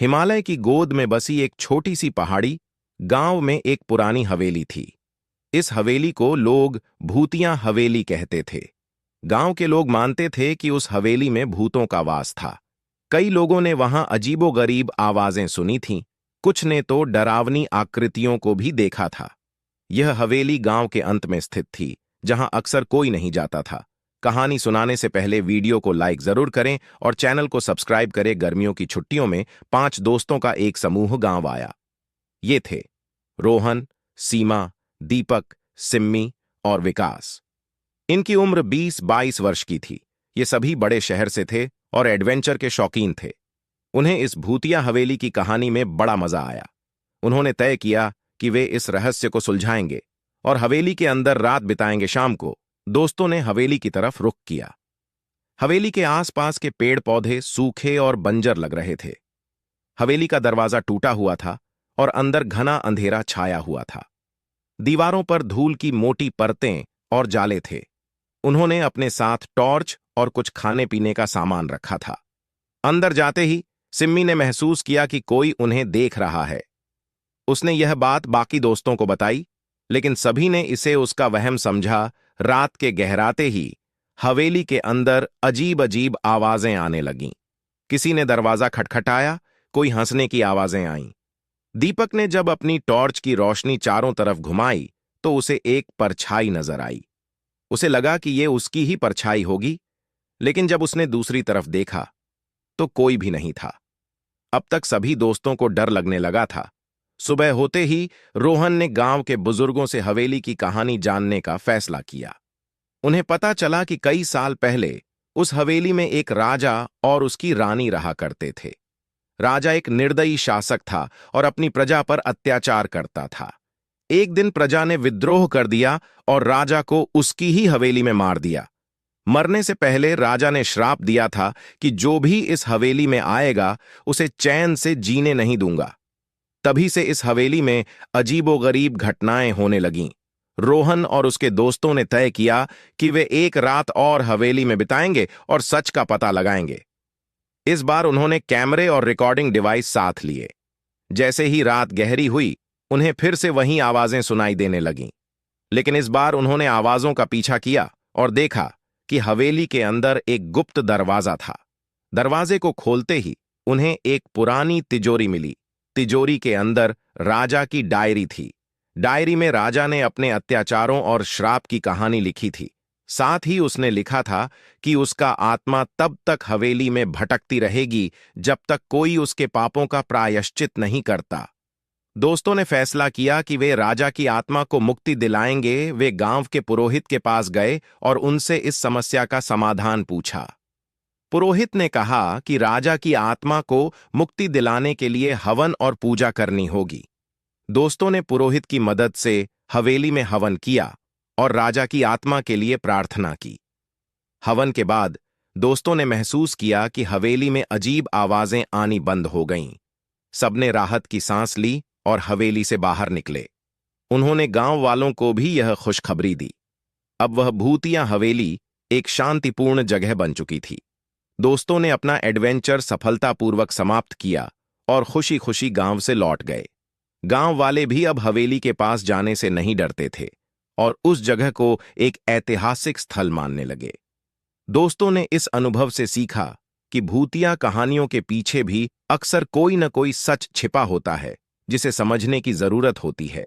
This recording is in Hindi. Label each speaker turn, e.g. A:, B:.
A: हिमालय की गोद में बसी एक छोटी सी पहाड़ी गांव में एक पुरानी हवेली थी। इस हवेली को लोग भूतिया हवेली कहते थे। गांव के लोग मानते थे कि उस हवेली में भूतों का वास था। कई लोगों ने वहां अजीबोगरीब आवाजें सुनी थीं, कुछ ने तो डरावनी आकृतियों को भी देखा था। यह हवेली गांव के अंत में स्थित थी, जहां अक्सर कोई नहीं जाता था। कहानी सुनाने से पहले वीडियो को लाइक जरूर करें और चैनल को सब्सक्राइब करें। गर्मियों की छुट्टियों में 5 दोस्तों का एक समूह गांव आया। ये थे रोहन, सीमा, दीपक, सिम्मी और विकास। इनकी उम्र 20-22 वर्ष की थी। ये सभी बड़े शहर से थे और एडवेंचर के शौकीन थे। उन्हें इस भूतिया हवेली की कहानी में बड़ा मजा आया। उन्होंने तय किया कि वे इस रहस्य को सुलझाएंगे और हवेली के अंदर रात बिताएंगे। शाम को दोस्तों ने हवेली की तरफ रुख किया। हवेली के आसपास के पेड़ पौधे सूखे और बंजर लग रहे थे। हवेली का दरवाजा टूटा हुआ था और अंदर घना अंधेरा छाया हुआ था। दीवारों पर धूल की मोटी परतें और जाले थे। उन्होंने अपने साथ टॉर्च और कुछ खाने पीने का सामान रखा था। अंदर जाते ही सिम्मी ने महसूस किया कि कोई उन्हें देख रहा है। उसने यह बात बाकी दोस्तों को बताई, लेकिन सभी ने इसे उसका वहम समझा। रात के गहराते ही हवेली के अंदर अजीब अजीब आवाजें आने लगीं। किसी ने दरवाजा खटखटाया, कोई हंसने की आवाजें आईं। दीपक ने जब अपनी टॉर्च की रोशनी चारों तरफ घुमाई तो उसे एक परछाई नजर आई। उसे लगा कि ये उसकी ही परछाई होगी, लेकिन जब उसने दूसरी तरफ देखा तो कोई भी नहीं था। अब तक सभी दोस्तों को डर लगने लगा था। सुबह होते ही रोहन ने गांव के बुजुर्गों से हवेली की कहानी जानने का फैसला किया। उन्हें पता चला कि कई साल पहले उस हवेली में एक राजा और उसकी रानी रहा करते थे। राजा एक निर्दयी शासक था और अपनी प्रजा पर अत्याचार करता था। एक दिन प्रजा ने विद्रोह कर दिया और राजा को उसकी ही हवेली में मार दिया। मरने से पहले राजा ने श्राप दिया था कि जो भी इस हवेली में आएगा उसे चैन से जीने नहीं दूंगा। तभी से इस हवेली में अजीबोगरीब घटनाएं होने लगीं। रोहन और उसके दोस्तों ने तय किया कि वे एक रात और हवेली में बिताएंगे और सच का पता लगाएंगे। इस बार उन्होंने कैमरे और रिकॉर्डिंग डिवाइस साथ लिए। जैसे ही रात गहरी हुई, उन्हें फिर से वही आवाजें सुनाई देने लगीं। लेकिन इस बार उन्होंने आवाजों का पीछा किया और देखा कि हवेली के अंदर एक गुप्त दरवाजा था। दरवाजे को खोलते ही उन्हें एक पुरानी तिजोरी मिली। तिजोरी के अंदर राजा की डायरी थी। डायरी में राजा ने अपने अत्याचारों और श्राप की कहानी लिखी थी। साथ ही उसने लिखा था कि उसका आत्मा तब तक हवेली में भटकती रहेगी जब तक कोई उसके पापों का प्रायश्चित नहीं करता। दोस्तों ने फैसला किया कि वे राजा की आत्मा को मुक्ति दिलाएंगे। वे गांव के पुरोहित के पास गए और उनसे इस समस्या का समाधान पूछा। पुरोहित ने कहा कि राजा की आत्मा को मुक्ति दिलाने के लिए हवन और पूजा करनी होगी। दोस्तों ने पुरोहित की मदद से हवेली में हवन किया और राजा की आत्मा के लिए प्रार्थना की। हवन के बाद दोस्तों ने महसूस किया कि हवेली में अजीब आवाजें आनी बंद हो गईं। सबने राहत की सांस ली और हवेली से बाहर निकले। उन्होंने गांव वालों को भी यह खुशखबरी दी। अब वह भूतिया हवेली एक शांतिपूर्ण जगह बन चुकी थी। दोस्तों ने अपना एडवेंचर सफलतापूर्वक समाप्त किया और खुशी खुशी गांव से लौट गए। गांव वाले भी अब हवेली के पास जाने से नहीं डरते थे और उस जगह को एक ऐतिहासिक स्थल मानने लगे। दोस्तों ने इस अनुभव से सीखा कि भूतिया कहानियों के पीछे भी अक्सर कोई न कोई सच छिपा होता है, जिसे समझने की जरूरत होती है।